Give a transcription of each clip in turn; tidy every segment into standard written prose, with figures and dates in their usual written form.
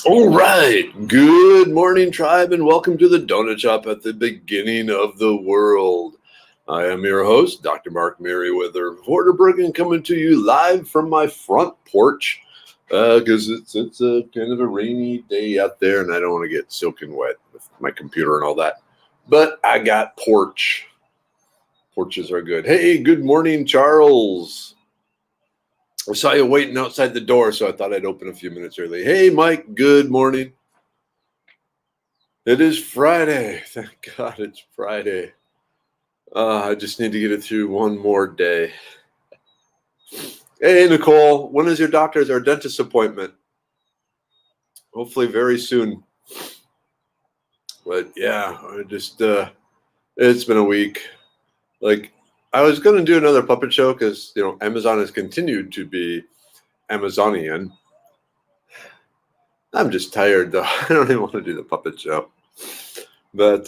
All right. Good morning, tribe, and welcome to the Donut Shop at the beginning of the world. I am your host, Dr. Mark Merriweather Vorderbruggen, coming to you live from my front porch because it's a kind of a rainy day out there, and I don't want to get soaking wet with my computer and all that. But I got porch. Porches are good. Hey, good morning, Charles. I saw you waiting outside the door, so I thought I'd open a few minutes early. Hey, Mike, good morning. It is Friday. Thank God it's Friday. I just need to get it through one more day. Hey, Nicole, when is your doctor's or dentist appointment? Hopefully very soon. But yeah, it's been a week. Like, I was going to do another puppet show because, Amazon has continued to be Amazonian. I'm just tired, though. I don't even want to do the puppet show. But,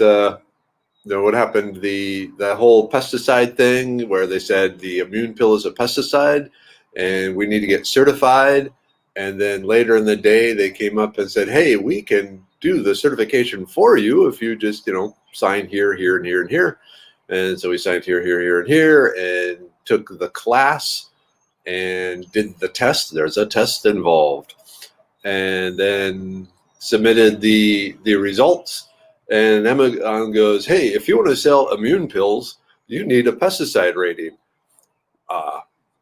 what happened? The whole pesticide thing where they said the immune pill is a pesticide and we need to get certified. And then later in the day, they came up and said, hey, we can do the certification for you if you just, sign here, here, and here, and here. And so we signed here, here, here, and here, and took the class and did the test. There's a test involved. And then submitted the results. And Amazon goes, hey, if you want to sell immune pills, you need a pesticide rating.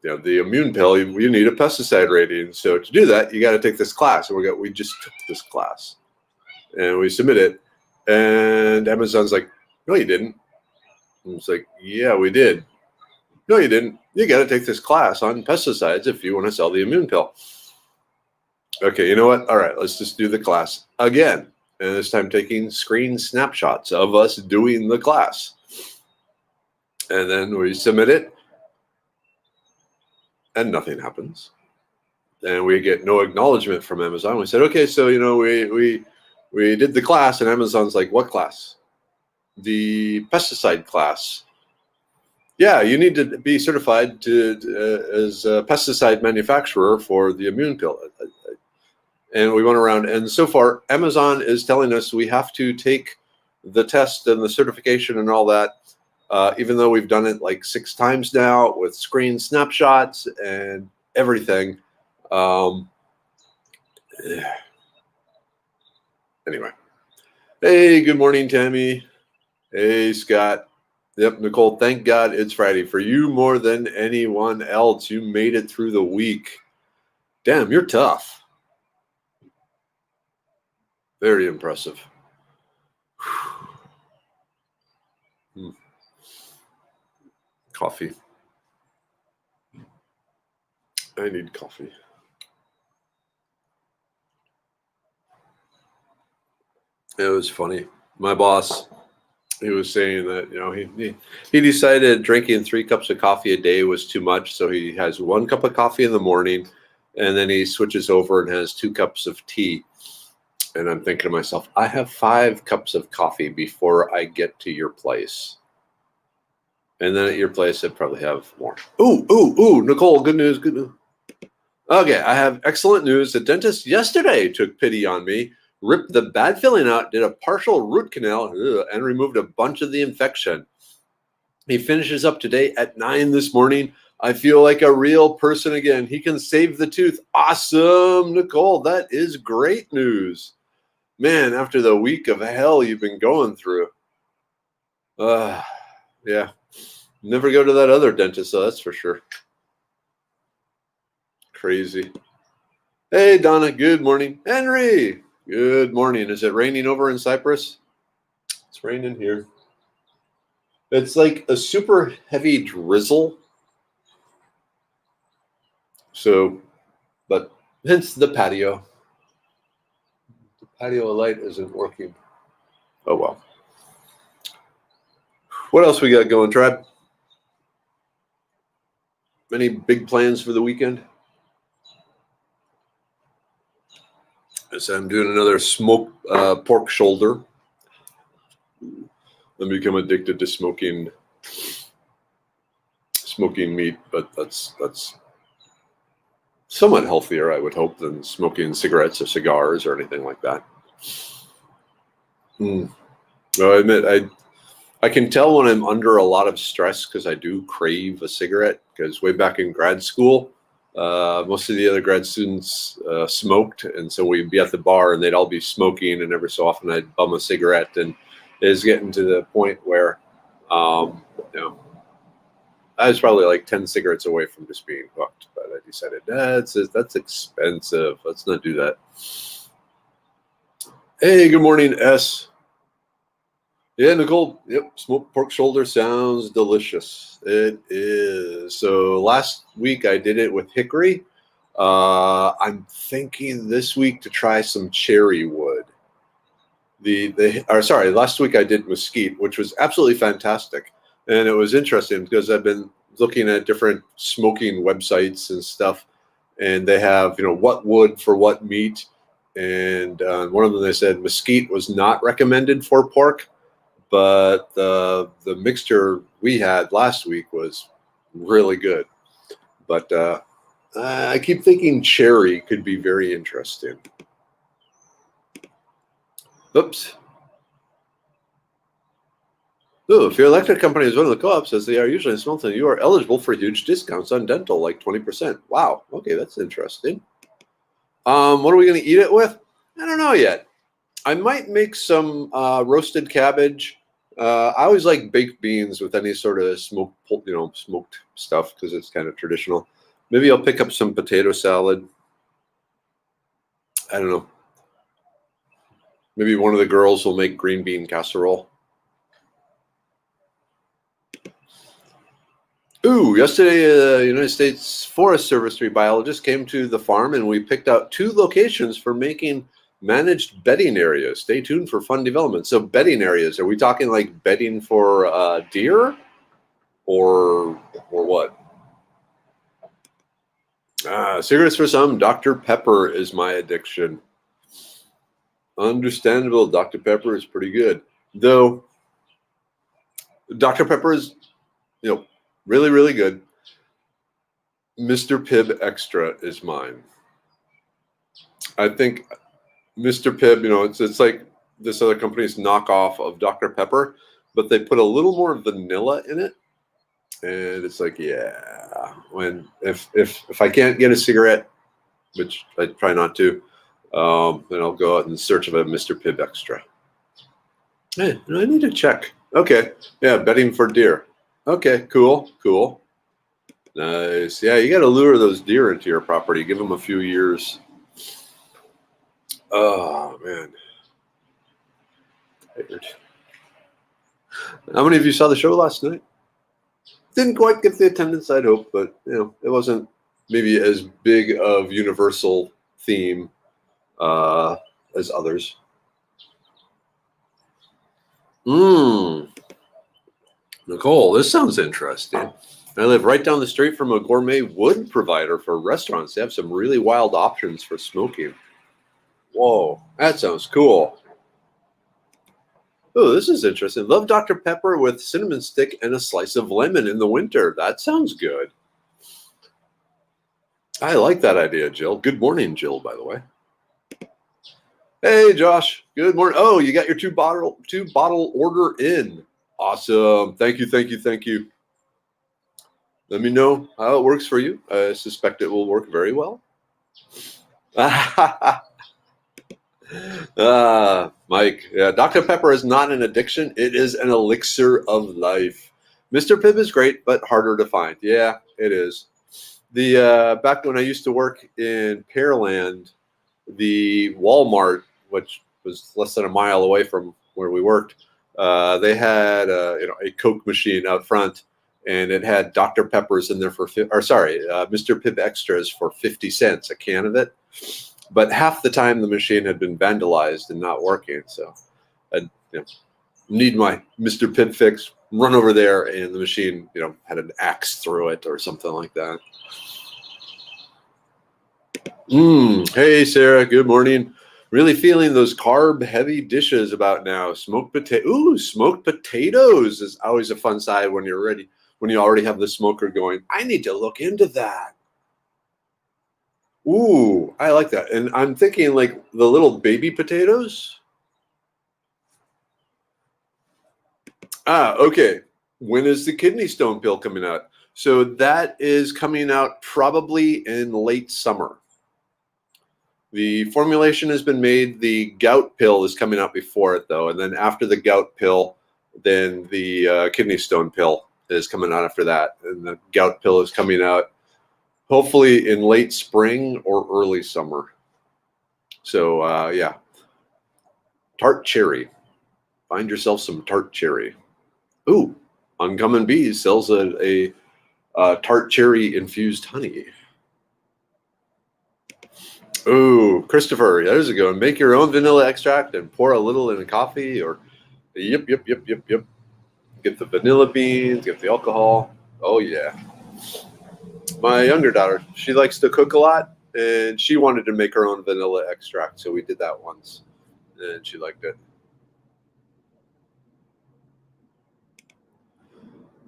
The immune pill, you need a pesticide rating. So to do that, you got to take this class. And we just took this class. And we submit it. And Amazon's like, no, you didn't. And it's like, yeah, we did. No, you didn't. You got to take this class on pesticides if you want to sell the immune pill. Okay, you know what? All right, let's just do the class again. And this time taking screen snapshots of us doing the class. And then we submit it. And nothing happens. And we get no acknowledgement from Amazon. We said, okay, so, we did the class. And Amazon's like, what class? The pesticide class. Yeah, you need to be certified as a pesticide manufacturer for the immune pill. And we went around, and so far, Amazon is telling us we have to take the test and the certification and all that, even though we've done it like 6 times now with screen snapshots and everything. Anyway. Hey, good morning, Tammy. Hey, Scott. Yep, Nicole, thank God it's Friday. For you more than anyone else, you made it through the week. Damn, you're tough. Very impressive. Coffee. I need coffee. It was funny. My boss, he was saying that, he decided drinking 3 cups of coffee a day was too much. So he has 1 cup of coffee in the morning, and then he switches over and has 2 cups of tea. And I'm thinking to myself, I have 5 cups of coffee before I get to your place. And then at your place, I'd probably have more. Ooh, Nicole, good news. Okay, I have excellent news. The dentist yesterday took pity on me, ripped the bad filling out, did a partial root canal, and removed a bunch of the infection. He finishes up today at 9 this morning. I feel like a real person again. He can save the tooth. Awesome, Nicole. That is great news. Man, after the week of hell you've been going through. Yeah. Never go to that other dentist, so that's for sure. Crazy. Hey, Donna, good morning. Henry, good morning. Is it raining over in Cyprus? It's raining here. It's like a super heavy drizzle. So, but hence the patio. The patio light isn't working. Oh, well. What else we got going, tribe? Any big plans for the weekend? So I'm doing another smoked pork shoulder. I've become addicted to smoking smoking meat, but that's somewhat healthier, I would hope, than smoking cigarettes or cigars or anything like that. Well, I admit, I can tell when I'm under a lot of stress because I do crave a cigarette. Because way back in grad school, most of the other grad students smoked, and so we'd be at the bar and they'd all be smoking, and every so often I'd bum a cigarette, and it was getting to the point where, you know, I was probably like 10 cigarettes away from just being hooked, but I decided that's expensive. Let's not do that. Hey, good morning, S. Yeah, Nicole. Yep, smoked pork shoulder sounds delicious. It is. So last week I did it with hickory. I'm thinking this week to try some cherry wood. Last week I did mesquite, which was absolutely fantastic. And it was interesting because I've been looking at different smoking websites and stuff, and they have, what wood for what meat. And one of them, they said mesquite was not recommended for pork, but the mixture we had last week was really good. But I keep thinking cherry could be very interesting. Oops. Ooh, if your electric company is one of the co-ops, as they are usually in Smilton, you are eligible for huge discounts on dental, like 20%. Wow. Okay, that's interesting. What are we going to eat it with? I don't know yet. I might make some roasted cabbage. I always like baked beans with any sort of smoked stuff because it's kind of traditional. Maybe I'll pick up some potato salad. I don't know. Maybe one of the girls will make green bean casserole. Ooh, yesterday, a United States Forest Service biologist came to the farm, and we picked out 2 locations for making managed bedding areas. Stay tuned for fun development. So bedding areas, are we talking like bedding for deer or what? Cigarettes for some. Dr. Pepper is my addiction. Understandable. Dr. Pepper is pretty good. Though Dr. Pepper is, really, really good. Mr. Pibb Extra is mine. I think Mr. Pibb, it's like this other company's knockoff of Dr. Pepper, but they put a little more vanilla in it. And it's like, yeah, if I can't get a cigarette, which I try not to, then I'll go out in search of a Mr. Pibb Extra. Hey, I need to check. Okay. Yeah, bedding for deer. Okay, cool. Nice. Yeah, you got to lure those deer into your property. Give them a few years. Oh, man. Tired. How many of you saw the show last night? Didn't quite get the attendance I'd hoped, but, it wasn't maybe as big of universal theme as others. Nicole, this sounds interesting. I live right down the street from a gourmet wood provider for restaurants. They have some really wild options for smoking. Whoa, that sounds cool. Oh, this is interesting. Love Dr. Pepper with cinnamon stick and a slice of lemon in the winter. That sounds good. I like that idea, Jill. Good morning, Jill, by the way. Hey, Josh. Good morning. Oh, you got your two bottle order in. Awesome. Thank you. Let me know how it works for you. I suspect it will work very well. Mike. Yeah, Dr. Pepper is not an addiction. It is an elixir of life. Mr. Pibb is great, but harder to find. Yeah, it is. The back when I used to work in Pearland, the Walmart, which was less than a mile away from where we worked, they had a Coke machine out front, and it had Dr. Peppers in there Mr. Pibb Extras for 50 cents a can of it. But half the time the machine had been vandalized and not working, so I need my Mr. Pibb fix. Run over there, and the machine, had an axe through it or something like that. Hey, Sarah. Good morning. Really feeling those carb-heavy dishes about now. Smoked potatoes is always a fun side when you're ready when you already have the smoker going. I need to look into that. Ooh, I like that. And I'm thinking like the little baby potatoes. Okay. When is the kidney stone pill coming out? So that is coming out probably in late summer. The formulation has been made. The gout pill is coming out before it, though. And then after the gout pill, then the kidney stone pill is coming out after that. And the gout pill is coming out hopefully in late spring or early summer. So, yeah. Tart cherry. Find yourself some tart cherry. Ooh, Uncommon Bees sells a tart cherry infused honey. Ooh, Christopher, there's a good one. Make your own vanilla extract and pour a little in a coffee or yep. Get the vanilla beans, get the alcohol. Oh, yeah. My younger daughter, she likes to cook a lot, and she wanted to make her own vanilla extract, so we did that once, and she liked it.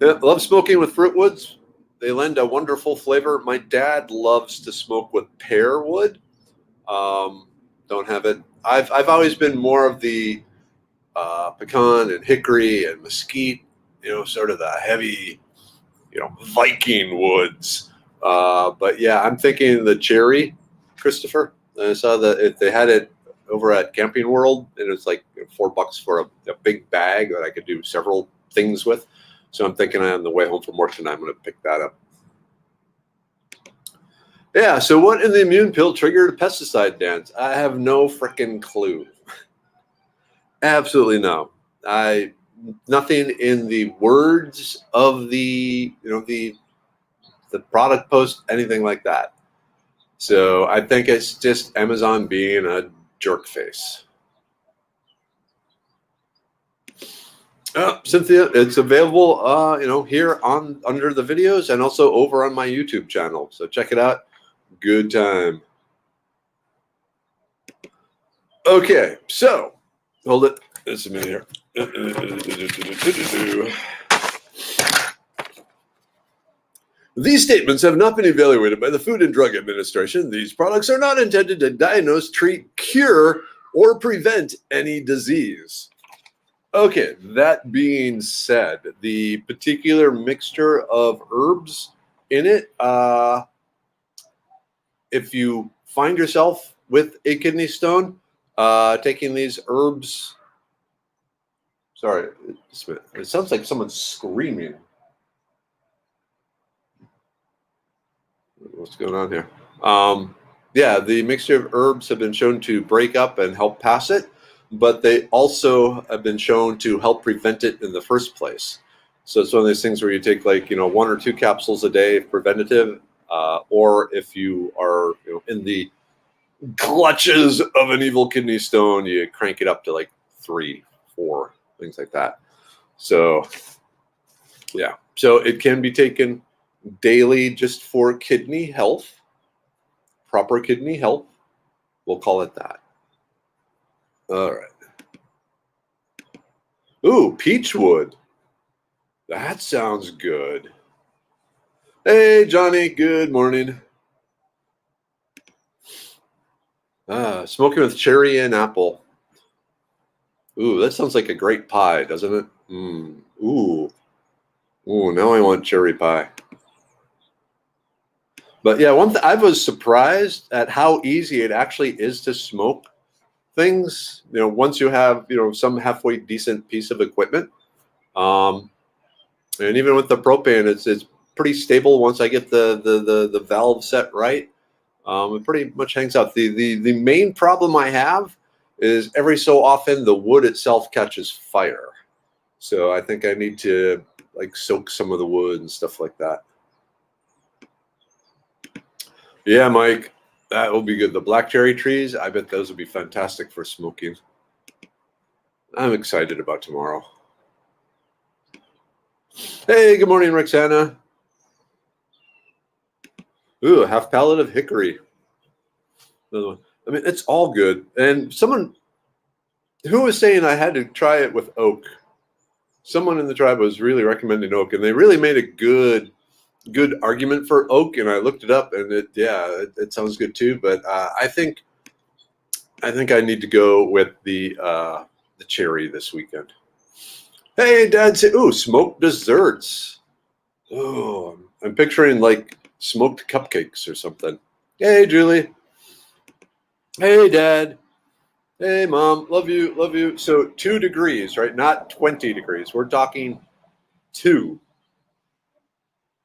Yeah, love smoking with fruit woods. They lend a wonderful flavor. My dad loves to smoke with pear wood. Don't have it. I've always been more of the pecan and hickory and mesquite, sort of the heavy, Viking woods. But yeah, I'm thinking the cherry, Christopher. I saw that they had it over at Camping World, and it's like $4 for a big bag that I could do several things with. So I'm thinking on the way home from work tonight, I'm going to pick that up. Yeah, so what in the immune pill triggered a pesticide dance? I have no freaking clue. Absolutely no. Nothing in the words of the product post, anything like that. So I think it's just Amazon being a jerk face. Cynthia, it's available, here under the videos and also over on my YouTube channel. So check it out. Good time. Okay, so hold it. Just a minute here. These statements have not been evaluated by the Food and Drug Administration. These products are not intended to diagnose, treat, cure, or prevent any disease. Okay, that being said, the particular mixture of herbs in it, if you find yourself with a kidney stone, taking these herbs, sorry, it sounds like someone's screaming. What's going on here? Yeah, the mixture of herbs have been shown to break up and help pass it, but they also have been shown to help prevent it in the first place. So it's one of those things where you take 1 or 2 capsules a day preventative, or if you are in the clutches of an evil kidney stone, you crank it up to 3, 4, things like that. So yeah, so it can be taken daily just for kidney health, proper kidney health. We'll call it that. All right. Ooh, peachwood. That sounds good. Hey, Johnny. Good morning. Smoking with cherry and apple. Ooh, that sounds like a great pie, doesn't it? Ooh. Ooh, now I want cherry pie. But yeah, I was surprised at how easy it actually is to smoke things. Once you have some halfway decent piece of equipment, and even with the propane, it's pretty stable. Once I get the valve set right, it pretty much hangs out. The main problem I have is every so often the wood itself catches fire. So I think I need to soak some of the wood and stuff like that. Yeah, Mike, that will be good. The black cherry trees, I bet those would be fantastic for smoking. I'm excited about tomorrow. Hey, good morning, Roxana. Ooh, a half pallet of hickory. Another one. I mean, it's all good. And someone who was saying I had to try it with oak. someone in the tribe was really recommending oak, and they really made a good argument for oak. And I looked it up, and it sounds good too. But I think I need to go with the cherry this weekend. Hey, Dad, say, ooh, smoked desserts. Oh, I'm picturing like smoked cupcakes or something. Hey, Julie. Hey, Dad. Hey, Mom. Love you. Love you. So 2 degrees, right? Not 20 degrees. We're talking 2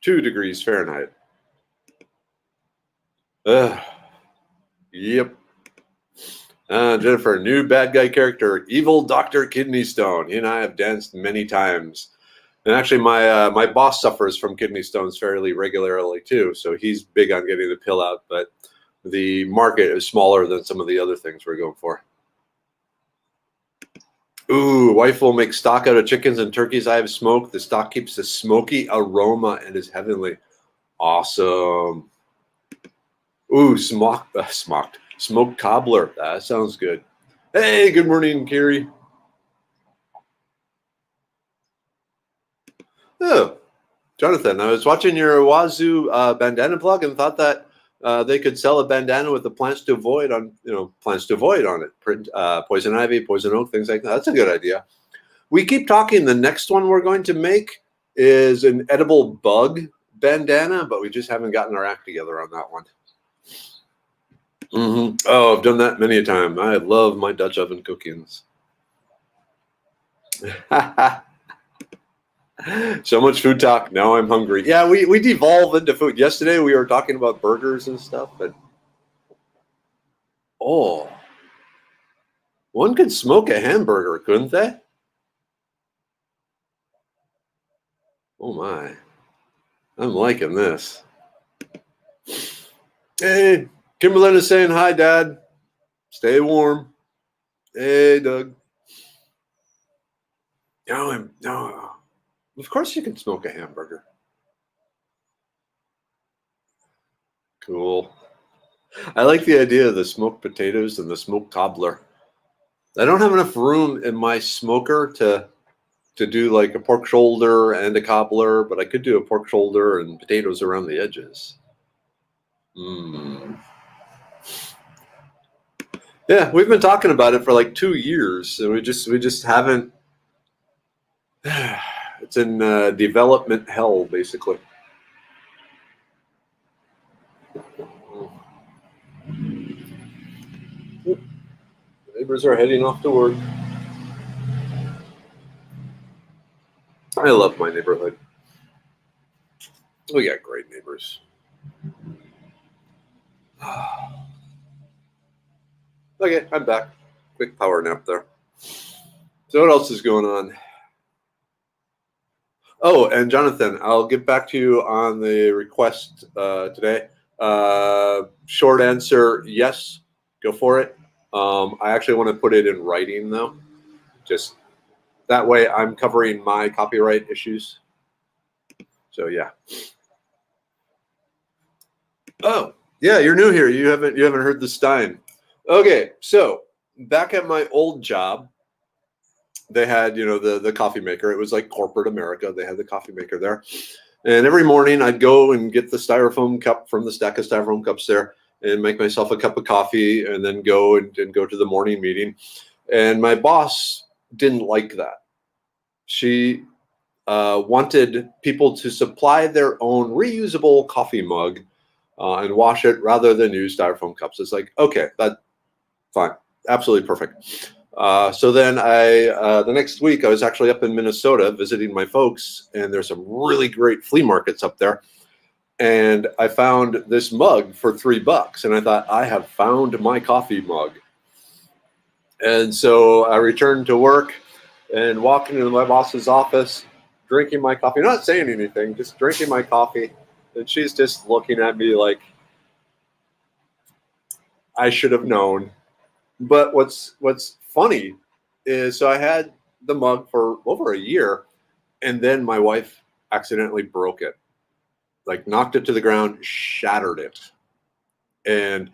degrees Fahrenheit. Ugh. Yep. Jennifer, new bad guy character, evil Dr. Kidney Stone. He and I have danced many times. And actually, my boss suffers from kidney stones fairly regularly too, so he's big on getting the pill out. But the market is smaller than some of the other things we're going for. Ooh, wife will make stock out of chickens and turkeys I have smoked. The stock keeps a smoky aroma and is heavenly. Awesome. Ooh, smoked cobbler. That sounds good. Hey, good morning, Carrie. Oh, Jonathan, I was watching your Wazoo bandana blog and thought that they could sell a bandana with the plants to avoid on it. Print poison ivy, poison oak, things like that. That's a good idea. We keep talking. The next one we're going to make is an edible bug bandana, but we just haven't gotten our act together on that one. Mm-hmm. Oh, I've done that many a time. I love my Dutch oven cookings. So much food talk. Now I'm hungry. Yeah, we devolve into food. Yesterday we were talking about burgers and stuff, but one could smoke a hamburger, couldn't they? Oh my. I'm liking this. Hey, Kimberlyn is saying hi, Dad. Stay warm. Hey, Doug. No. Of course you can smoke a hamburger. Cool. I like the idea of the smoked potatoes and the smoked cobbler. I don't have enough room in my smoker to do like a pork shoulder and a cobbler, but I could do a pork shoulder and potatoes around the edges. Yeah, we've been talking about it for like 2 years, and we just haven't. It's in development hell, basically. The neighbors are heading off to work. I love my neighborhood. We got great neighbors. Okay, I'm back. Quick power nap there. So what else is going on? Oh, and Jonathan, I'll get back to you on the request today. Short answer, yes, go for it. I actually want to put it in writing, though. Just that way I'm covering my copyright issues. So, yeah. Oh, yeah, you're new here. You haven't heard the Stein. Okay, so back at my old job, they had, the coffee maker. It was like corporate America. They had the coffee maker there. And every morning I'd go and get the styrofoam cup from the stack of styrofoam cups there and make myself a cup of coffee and then go and go to the morning meeting. And my boss didn't like that. She wanted people to supply their own reusable coffee mug and wash it rather than use styrofoam cups. It's like, okay, that's fine. Absolutely perfect. So then the next week I was actually up in Minnesota visiting my folks, and there's some really great flea markets up there. And I found this mug for $3, and I thought, I have found my coffee mug. And so I returned to work and walking into my boss's office, drinking my coffee, not saying anything, just drinking my coffee. And she's just looking at me like I should have known. But what's funny is, so I had the mug for over a year, and then my wife accidentally broke it, like knocked it to the ground, shattered it. And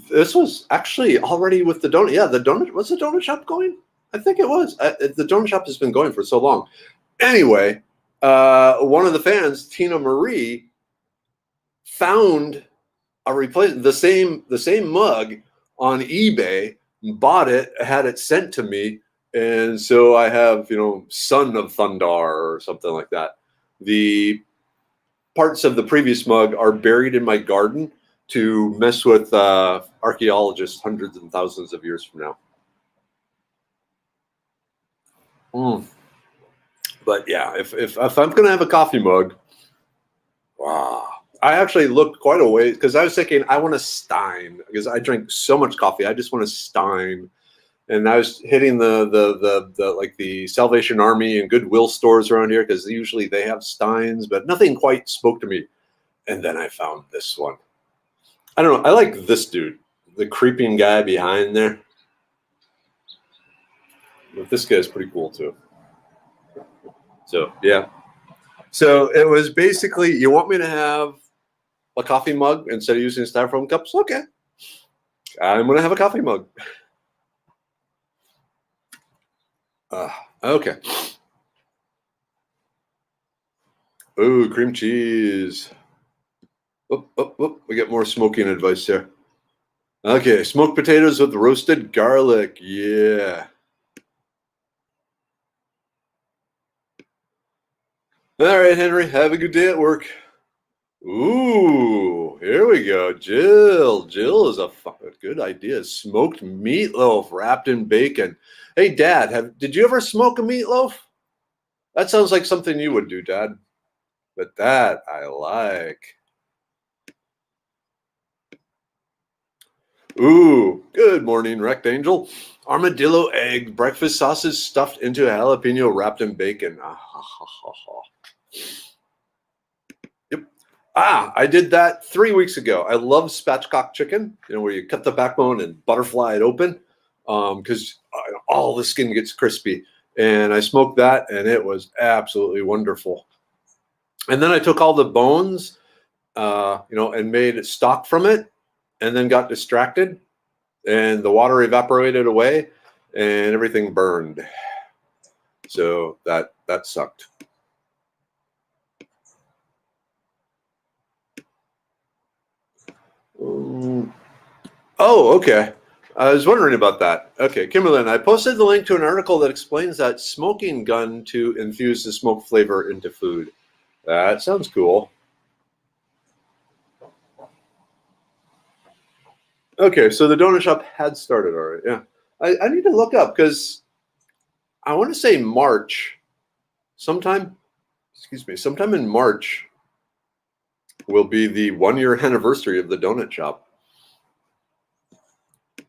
this was actually already with the donut. Yeah, the donut, was the donut shop going? I think it was. The donut shop has been going for so long. Anyway, one of the fans, Tina Marie, found a replacement, the same mug on eBay, bought it, had it sent to me, and so I have, Son of Thundar or something like that. The parts of the previous mug are buried in my garden to mess with archaeologists hundreds and thousands of years from now. But yeah, if I'm gonna have a coffee mug, wow. I actually looked quite a way because I was thinking I want a Stein because I drink so much coffee. I just want a Stein, and I was hitting the Salvation Army and Goodwill stores around here because usually they have Steins, but nothing quite spoke to me. And then I found this one. I don't know. I like this dude, the creeping guy behind there. But this guy's pretty cool too. So yeah. So it was basically, you want me to have a coffee mug instead of using styrofoam cups? Okay. I'm going to have a coffee mug. Okay. Ooh, cream cheese. We get more smoking advice here. Okay, smoked potatoes with roasted garlic. Yeah. All right, Henry, have a good day at work. Ooh, here we go. Jill is a good idea. Smoked meatloaf wrapped in bacon. Hey, Dad, did you ever smoke a meatloaf? That sounds like something you would do, Dad. But that I like. Ooh, good morning, Rectangel. Armadillo egg breakfast sausage stuffed into a jalapeno wrapped in bacon. Yep. I did that 3 weeks ago. I love spatchcock chicken, where you cut the backbone and butterfly it open because all the skin gets crispy. And I smoked that, and it was absolutely wonderful. And then I took all the bones, and made stock from it, and then got distracted, and the water evaporated away, and everything burned. So that sucked. Oh, okay. I was wondering about that. Okay, Kimberlyn, I posted the link to an article that explains that smoking gun to infuse the smoke flavor into food. That sounds cool. Okay, so the donut shop had started already. Yeah, I need to look up because I want to say March, sometime in March will be the 1-year anniversary of the donut shop.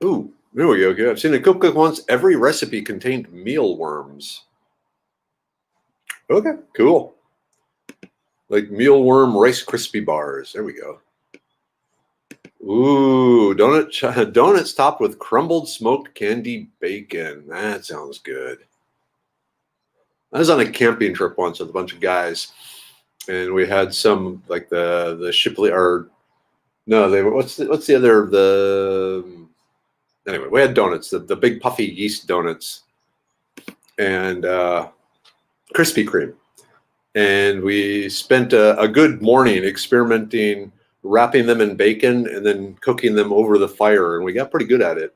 Ooh, there we go. Okay. I've seen a cookbook once. Every recipe contained mealworms. Okay, cool. Like mealworm Rice Krispie bars. There we go. Ooh, donuts topped with crumbled smoked candy bacon. That sounds good. I was on a camping trip once with a bunch of guys, and we had some like the Shipley or no, they what's the other anyway, we had donuts, the big puffy yeast donuts, and Krispy Kreme, and we spent a good morning experimenting, wrapping them in bacon and then cooking them over the fire, and we got pretty good at it.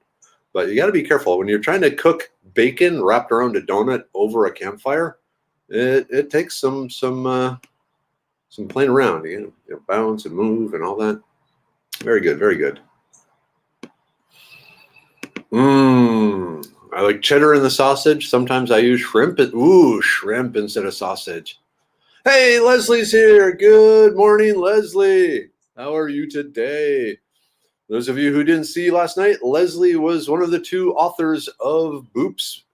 But you got to be careful when you're trying to cook bacon wrapped around a donut over a campfire. It takes some playing around. You bounce and move and all that. Very good, very good. I like cheddar in the sausage. Sometimes I use shrimp. Shrimp instead of sausage. Hey, Leslie's here. Good morning, Leslie. How are you today? Those of you who didn't see last night, Leslie was one of the 2 authors of Boop's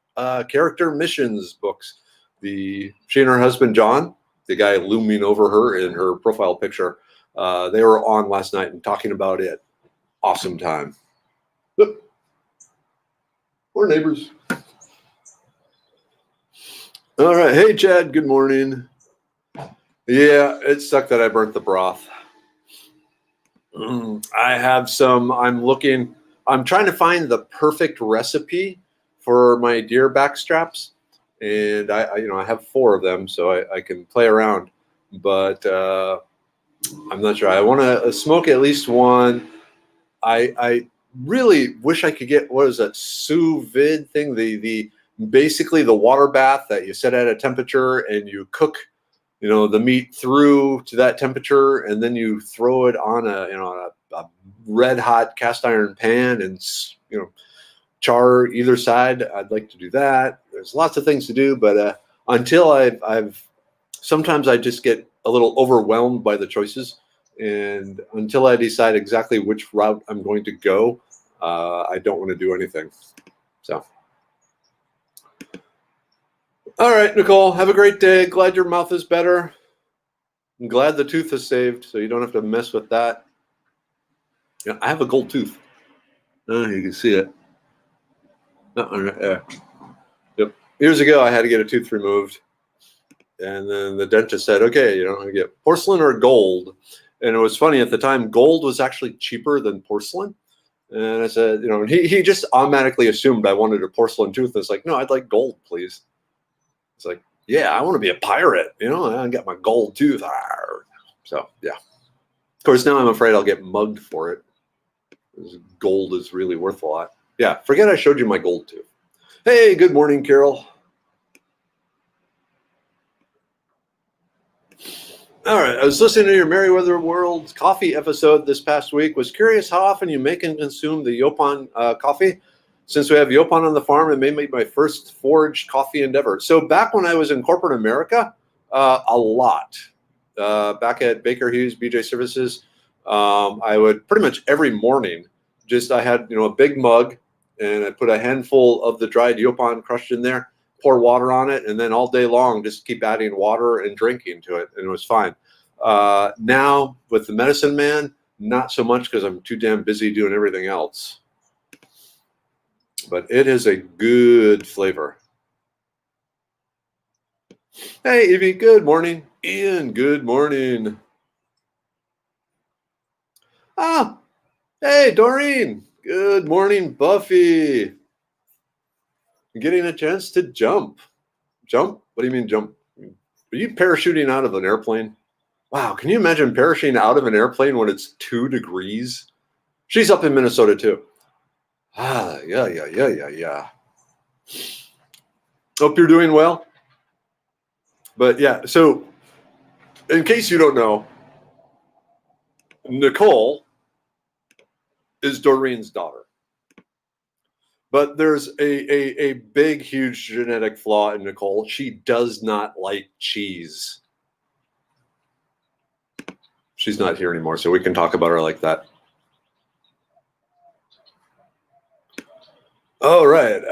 Character Missions books. She and her husband, John, the guy looming over her in her profile picture, they were on last night and talking about it. Awesome time. We're neighbors. All right. Hey, Chad. Good morning. Yeah, it sucked that I burnt the broth. I have some. I'm trying to find the perfect recipe for my deer back straps, and I have 4 of them, so I can play around. But I'm not sure. I want to smoke at least one. I really wish I could get, what is that, sous vide thing? The basically the water bath that you set at a temperature and you cook, the meat through to that temperature, and then you throw it on a red hot cast iron pan and char either side. I'd like to do that. There's lots of things to do, but until I've sometimes I just get a little overwhelmed by the choices, and until I decide exactly which route I'm going to go, I don't want to do anything. So, all right, Nicole, have a great day. Glad your mouth is better. I'm glad the tooth is saved, so you don't have to mess with that. Yeah, I have a gold tooth. Oh, you can see it. Yep. Years ago, I had to get a tooth removed, and then the dentist said, "Okay, I get porcelain or gold." And it was funny at the time. Gold was actually cheaper than porcelain, and I said, and he just automatically assumed I wanted a porcelain tooth. It's like, no, I'd like gold, please. It's like, yeah, I want to be a pirate. I got my gold tooth. So yeah. Of course, now I'm afraid I'll get mugged for it. Gold is really worth a lot. Yeah, forget I showed you my gold tooth. Hey, good morning, Carol. All right, I was listening to your Merriweather World coffee episode this past week. Was curious how often you make and consume the Yopon coffee. Since we have Yopon on the farm, it may be my first foraged coffee endeavor. So back when I was in corporate America, a lot. Back at Baker Hughes, BJ Services, I would pretty much every morning, I had a big mug, and I put a handful of the dried Yopon crushed in there, pour water on it, and then all day long just keep adding water and drinking to it, and it was fine. Now with the Medicine Man, not so much, because I'm too damn busy doing everything else. But it is a good flavor. Hey, Evie, good morning. Ian, good morning. Ah, hey, Doreen, good morning. Buffy, getting a chance to jump. Jump? What do you mean jump? Are you parachuting out of an airplane? Wow, can you imagine parachuting out of an airplane when it's 2 degrees? She's up in Minnesota too. Yeah. Hope you're doing well. But yeah, so in case you don't know, Nicole is Doreen's daughter. But there's a big, huge genetic flaw in Nicole. She does not like cheese. She's not here anymore, so we can talk about her like that. All right.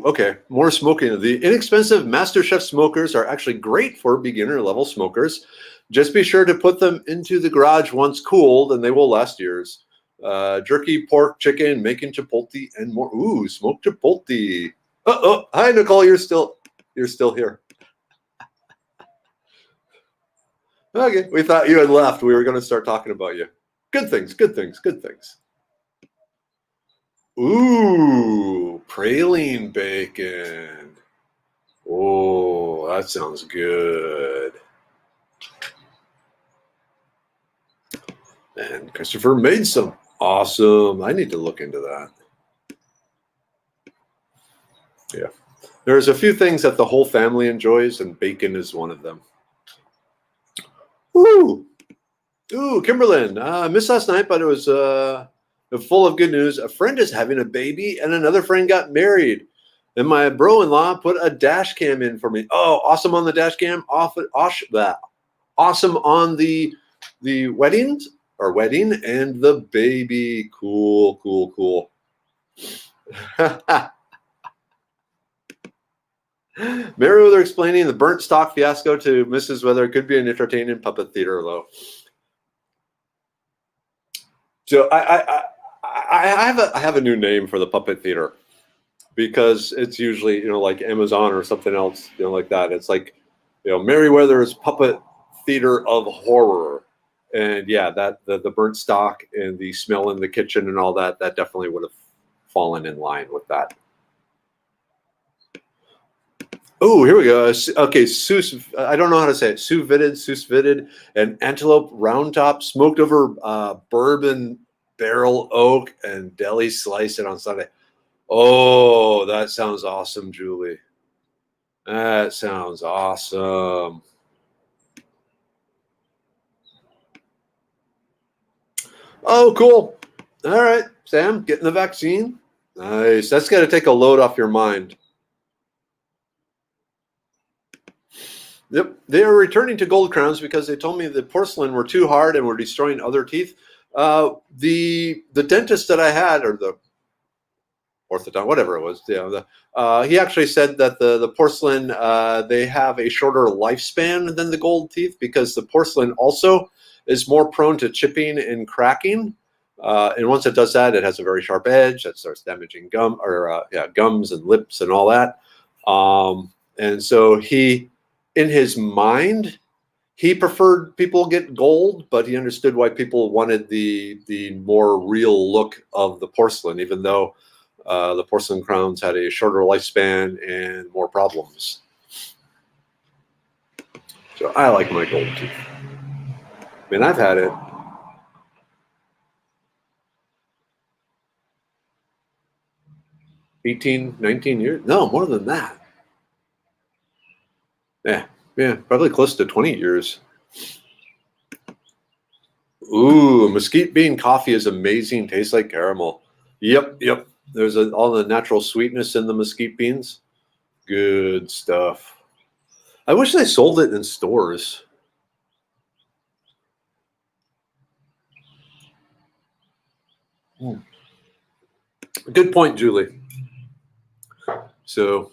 Okay. More smoking. The inexpensive MasterChef smokers are actually great for beginner level smokers. Just be sure to put them into the garage once cooled, and they will last years. Jerky, pork, chicken, making chipotle, and more. Ooh, smoked chipotle. Hi, Nicole. You're still here. Okay. We thought you had left. We were going to start talking about you. Good things. Ooh, praline bacon. Oh, that sounds good. And Christopher made some. Awesome. I need to look into that. Yeah. There's a few things that the whole family enjoys, and bacon is one of them. Ooh, Kimberlyn. I missed last night, but it was full of good news. A friend is having a baby, and another friend got married. And my bro-in-law put a dash cam in for me. Oh, awesome on the dash cam. Awesome on the wedding and the baby. Cool. Merriweather explaining the burnt stock fiasco to Mrs. Weather could be an entertaining puppet theater, though. So I have a new name for the puppet theater, because it's usually like Amazon or something else like that. It's like Merriweather's Puppet Theater of Horror, and yeah, that the burnt stock and the smell in the kitchen and all that definitely would have fallen in line with that. Oh, here we go. Okay, sous. I don't know how to say it. Sous vide, and antelope round top, smoked over bourbon barrel oak, and deli slice it on Sunday. Oh, that sounds awesome, Julie. That sounds awesome. Oh, cool. All right, Sam, getting the vaccine. Nice. That's got to take a load off your mind. Yep, they are returning to gold crowns because they told me the porcelain were too hard and were destroying other teeth. The dentist that I had, or the orthodontist, whatever it was, he actually said that the porcelain they have a shorter lifespan than the gold teeth because the porcelain also is more prone to chipping and cracking. And once it does that, it has a very sharp edge that starts damaging gums and lips and all that. And so in his mind, he preferred people get gold, but he understood why people wanted the more real look of the porcelain, even though the porcelain crowns had a shorter lifespan and more problems. So I like my gold teeth. I mean, I've had it. 18, 19 years? No, more than that. Yeah, probably close to 20 years. Ooh, mesquite bean coffee is amazing. Tastes like caramel. Yep. There's all the natural sweetness in the mesquite beans. Good stuff. I wish they sold it in stores. Good point, Julie. So,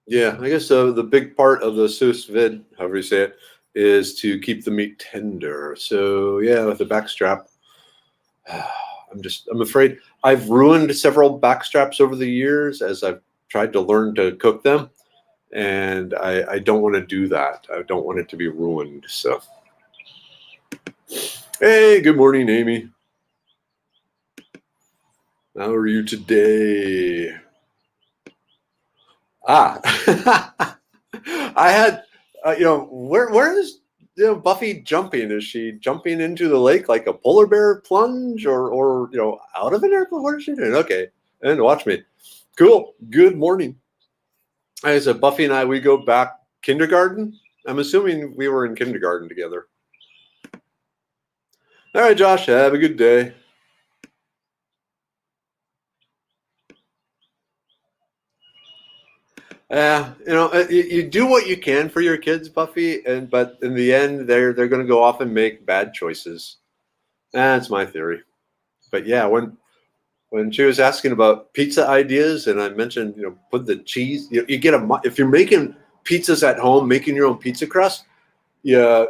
yeah, I guess the big part of the sous vide, however you say it, is to keep the meat tender. So, yeah, with the backstrap, I'm afraid I've ruined several backstraps over the years as I've tried to learn to cook them. And I don't want to do that. I don't want it to be ruined. So, hey, good morning, Amy. How are you today? I had, where is Buffy jumping? Is she jumping into the lake like a polar bear plunge, or out of an airplane? What is she doing? Okay, and watch me. Cool. Good morning. I said Buffy and I, we go back kindergarten. I'm assuming we were in kindergarten together. All right, Josh, have a good day. Yeah, you do what you can for your kids, Buffy, but in the end, they're going to go off and make bad choices. That's my theory. But yeah, when she was asking about pizza ideas, and I mentioned, put the cheese. You get if you're making pizzas at home, making your own pizza crust, you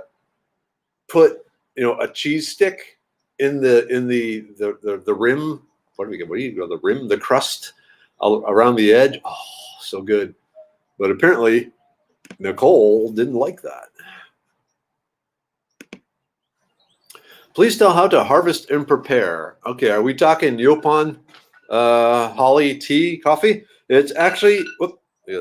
put a cheese stick in the rim. What do we get? What do you go? The rim, the crust around the edge. Oh, so good. But apparently, Nicole didn't like that. Please tell how to harvest and prepare. Okay, are we talking Yopon holly tea coffee? It's actually,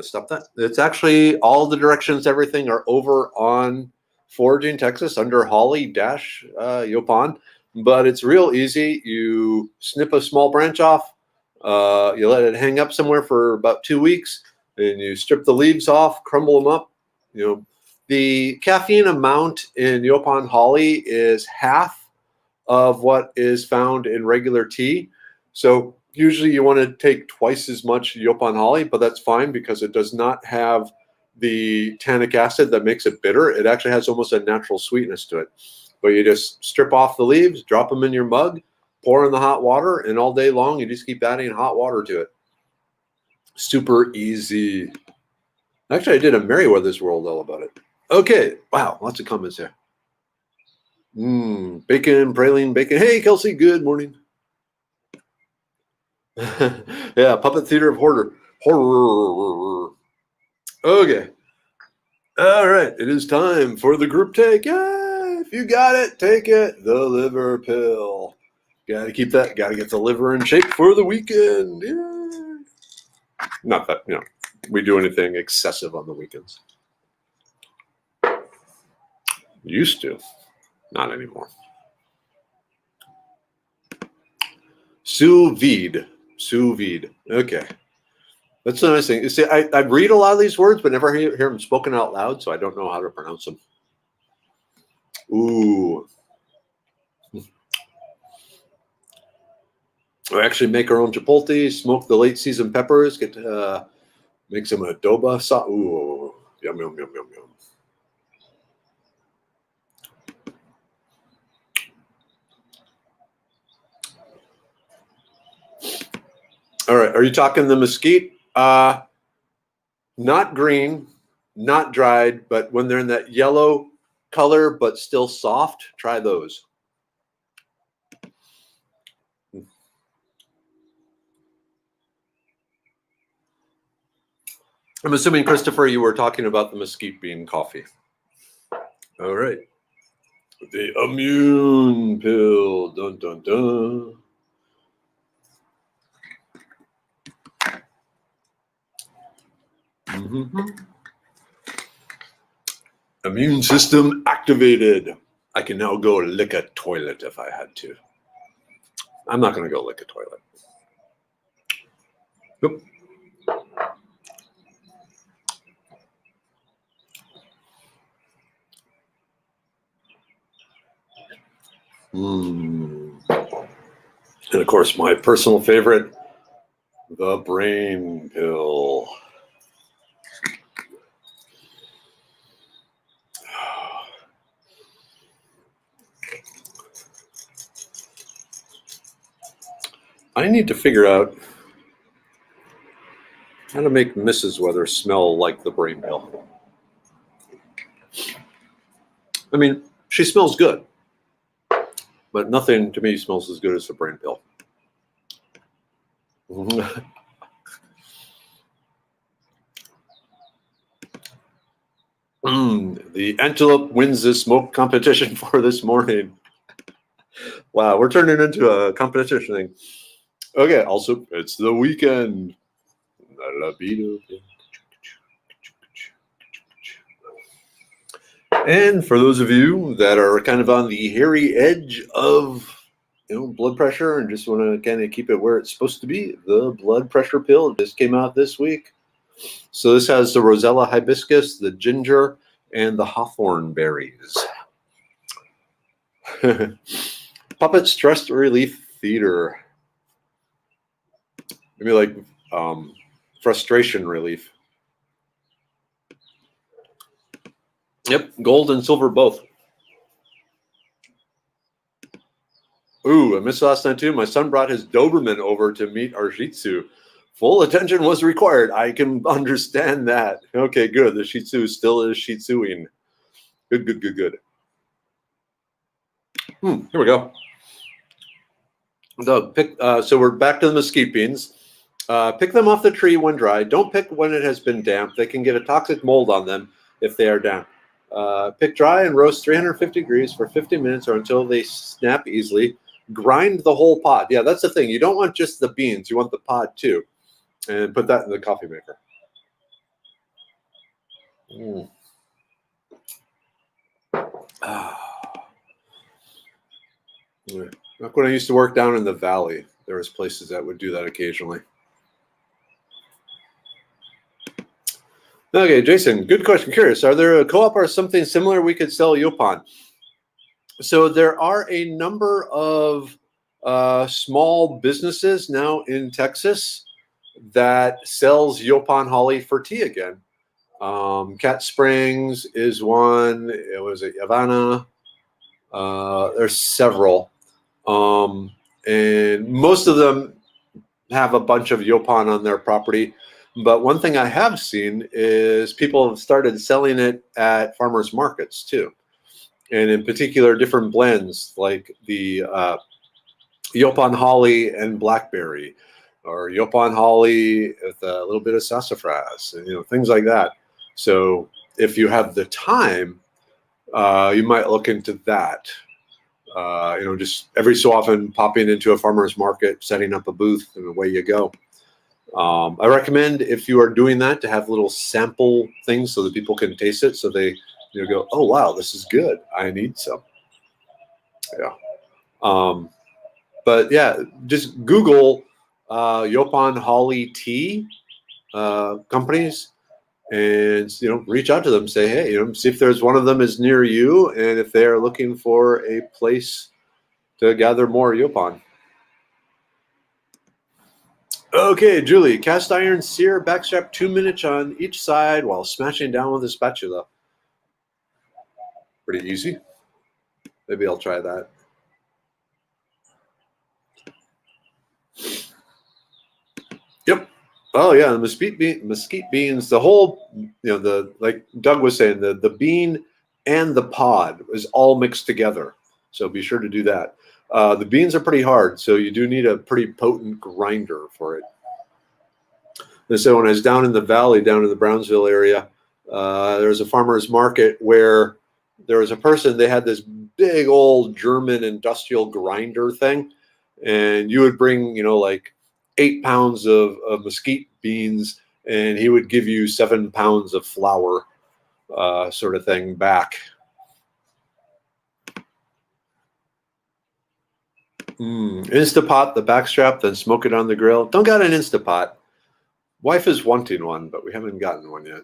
stop that. It's actually all the directions, everything are over on Foraging Texas under holly Yopon. But it's real easy. You snip a small branch off, you let it hang up somewhere for about 2 weeks, and you strip the leaves off, crumble them up. The caffeine amount in Yopon holly is half of what is found in regular tea. So usually you want to take twice as much Yopon holly, but that's fine because it does not have the tannic acid that makes it bitter. It actually has almost a natural sweetness to it. But you just strip off the leaves, drop them in your mug, pour in the hot water, and all day long you just keep adding hot water to it. Super easy. Actually, I did a Merriweather's World all about it. Okay. Wow. Lots of comments there. Bacon, praline, bacon. Hey, Kelsey. Good morning. Yeah. Puppet Theater of Horror. Okay. All right. It is time for the group take. Yeah. If you got it, take it. The liver pill. Got to keep that. Got to get the liver in shape for the weekend. Yeah. Not that, we do anything excessive on the weekends. Used to, not anymore. Sous vide. Sous vide. Okay. That's the nice thing. You see, I read a lot of these words, but never hear them spoken out loud, so I don't know how to pronounce them. Ooh. We actually make our own chipotle, smoke the late season peppers, get to make some adobo sauce. Ooh, yum, yum, yum, yum, yum. All right, are you talking the mesquite? Not green, not dried, but when they're in that yellow color but still soft, try those. I'm assuming, Christopher, you were talking about the mesquite bean coffee. All right. The immune pill. Dun, dun, dun. Mm-hmm. Immune system activated. I can now go lick a toilet if I had to. I'm not going to go lick a toilet. Nope. And of course, my personal favorite, the brain pill. I need to figure out how to make Mrs. Weather smell like the brain pill. I mean, she smells good, but nothing to me smells as good as the brain pill. The antelope wins the smoke competition for this morning. Wow, we're turning into a competition thing. Okay, also, it's the weekend. And for those of you that are kind of on the hairy edge of blood pressure and just want to kind of keep it where it's supposed to be, the blood pressure pill just came out this week. So this has the Rosella hibiscus, the ginger, and the hawthorn berries. Puppet Stress Relief Theater. Maybe like frustration relief. Yep, gold and silver both. Ooh, I missed last night too. My son brought his Doberman over to meet our Shih Tzu. Full attention was required. I can understand that. Okay, good. The Shih Tzu still is Shih Tzuing. Good, good, good, good. Here we go. So we're back to the mesquite beans. Pick them off the tree when dry. Don't pick when it has been damp. They can get a toxic mold on them if they are damp. Pick dry and roast 350 degrees for 50 minutes or until they snap easily. Grind the whole pod. Yeah, that's the thing. You don't want just the beans. You want the pod too. And put that in the coffee maker. Like when I used to work down in the valley, there was places that would do that occasionally. Okay, Jason, good question. Curious, are there a co-op or something similar we could sell Yopan? So there are a number of small businesses now in Texas that sells Yopan holly for tea again. Cat Springs is one. It was at Havana. There's several. And most of them have a bunch of Yopan on their property. But one thing I have seen is people have started selling it at farmers markets too. And in particular, different blends like the Yopan holly and blackberry, or Yopan holly with a little bit of sassafras, and things like that. So if you have the time, you might look into that. Just every so often popping into a farmer's market, setting up a booth, and away you go. I recommend, if you are doing that, to have little sample things so that people can taste it, so they go, oh wow, this is good, I need some. Yeah. But yeah, just Google Yopon Holly tea companies, and reach out to them. Say, hey, see if there's one of them is near you, and if they are looking for a place to gather more Yopon. Okay, Julie, cast iron sear backstrap 2 minutes on each side while smashing down with a spatula. Pretty easy. Maybe I'll try that. Yep. Oh yeah, the mesquite beans, the whole, like Doug was saying, the bean and the pod is all mixed together. So be sure to do that. The beans are pretty hard, so you do need a pretty potent grinder for it. And so when I was down in the valley, down in the Brownsville area, there was a farmer's market where there was a person, they had this big old German industrial grinder thing, and you would bring, like 8 pounds of mesquite beans, and he would give you 7 pounds of flour, sort of thing back. Instapot the backstrap, then smoke it on the grill. Don't got an Instapot. Wife is wanting one, but we haven't gotten one yet.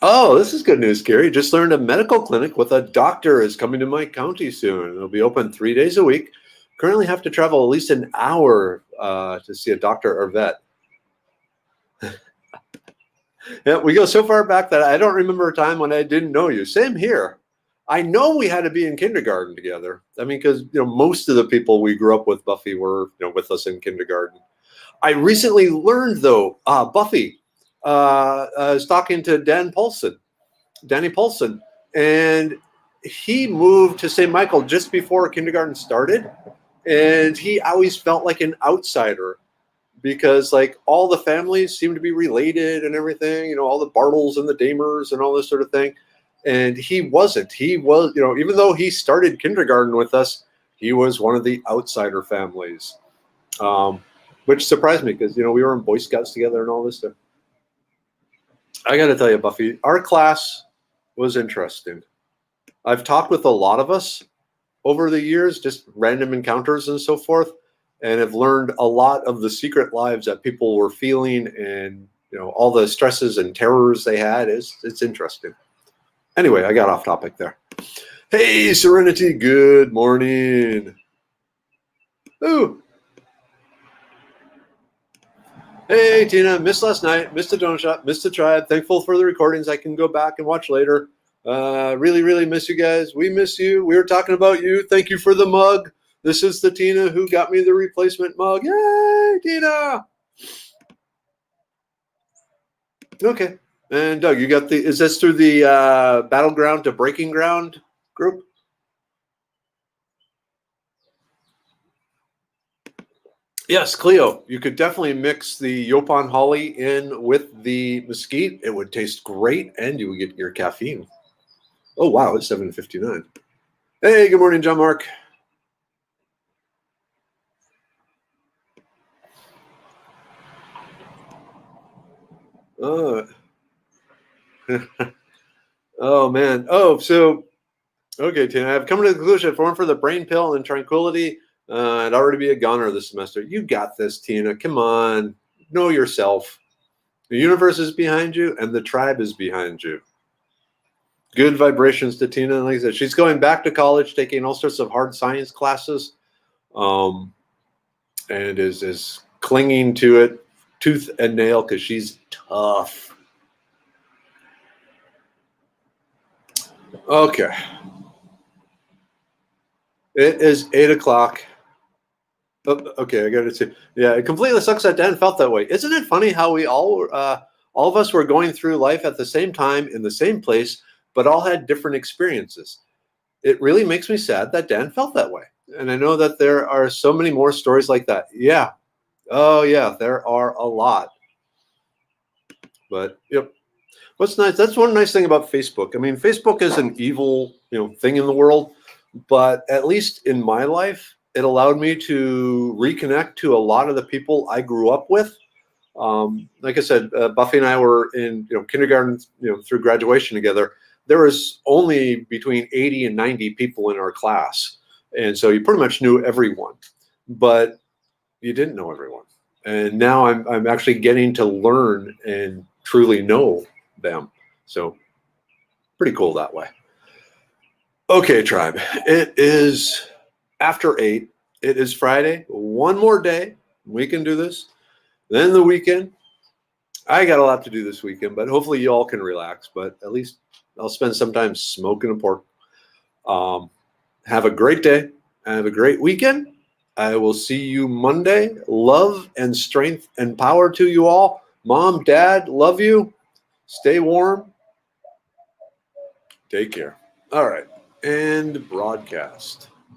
Oh, this is good news, Gary. Just learned a medical clinic with a doctor is coming to my county soon. It'll be open 3 days a week. Currently have to travel at least an hour to see a doctor or vet. Yeah, we go so far back that I don't remember a time when I didn't know you. Same here. I know we had to be in kindergarten together. I mean, because most of the people we grew up with, Buffy, were with us in kindergarten. I recently learned, though, Buffy is talking to Danny Paulson, and he moved to St. Michael just before kindergarten started, and he always felt like an outsider because like all the families seem to be related and everything, all the Bartles and the Damers and all this sort of thing. And he wasn't. He was, even though he started kindergarten with us, he was one of the outsider families, which surprised me because, we were in Boy Scouts together and all this stuff. I got to tell you, Buffy, our class was interesting. I've talked with a lot of us over the years, just random encounters and so forth, and have learned a lot of the secret lives that people were feeling, and all the stresses and terrors they had. It's interesting. Anyway, I got off topic there. Hey, Serenity, good morning. Ooh. Hey, Tina, missed last night, missed the donut shop, missed the tribe. Thankful for the recordings I can go back and watch later. Really, really miss you guys. We miss you. We were talking about you. Thank you for the mug. This is the Tina who got me the replacement mug. Yay, Tina! Okay. And Doug, you got is this through the Battleground to Breaking Ground group? Yes, Cleo, you could definitely mix the Yopon Holly in with the mesquite. It would taste great, and you would get your caffeine. Oh, wow, it's 7:59. Hey, good morning, John Mark. Oh, oh man. Oh, so, okay, Tina, I've come to the conclusion if it weren't for the brain pill and tranquility, I'd already be a goner this semester. You got this, Tina. Come on. Know yourself. The universe is behind you, and the tribe is behind you. Good vibrations to Tina. Like I said, she's going back to college, taking all sorts of hard science classes, and is clinging to it tooth and nail because she's tough. Okay. It is 8 o'clock. Oh, okay, I got to say, yeah, it completely sucks that Dan felt that way. Isn't it funny how we all of us were going through life at the same time in the same place, but all had different experiences? It really makes me sad that Dan felt that way. And I know that there are so many more stories like that. Yeah. Oh, yeah, there are a lot. But, yep. What's nice, that's one nice thing about Facebook. I mean, Facebook is an evil, thing in the world, but at least in my life, It allowed me to reconnect to a lot of the people I grew up with. Like I said, Buffy and I were in kindergarten, through graduation together. There was only between 80 and 90 people in our class, and so you pretty much knew everyone, but you didn't know everyone. And now I'm actually getting to learn and truly know them. So pretty cool that way. Okay, tribe. It is after 8. It is Friday. One more day. We can do this. Then the weekend. I got a lot to do this weekend, but hopefully you all can relax. But at least I'll spend some time smoking a pork. Have a great day. Have a great weekend. I will see you Monday. Love and strength and power to you all. Mom, Dad, love you. Stay warm. Take care. All right. And broadcast.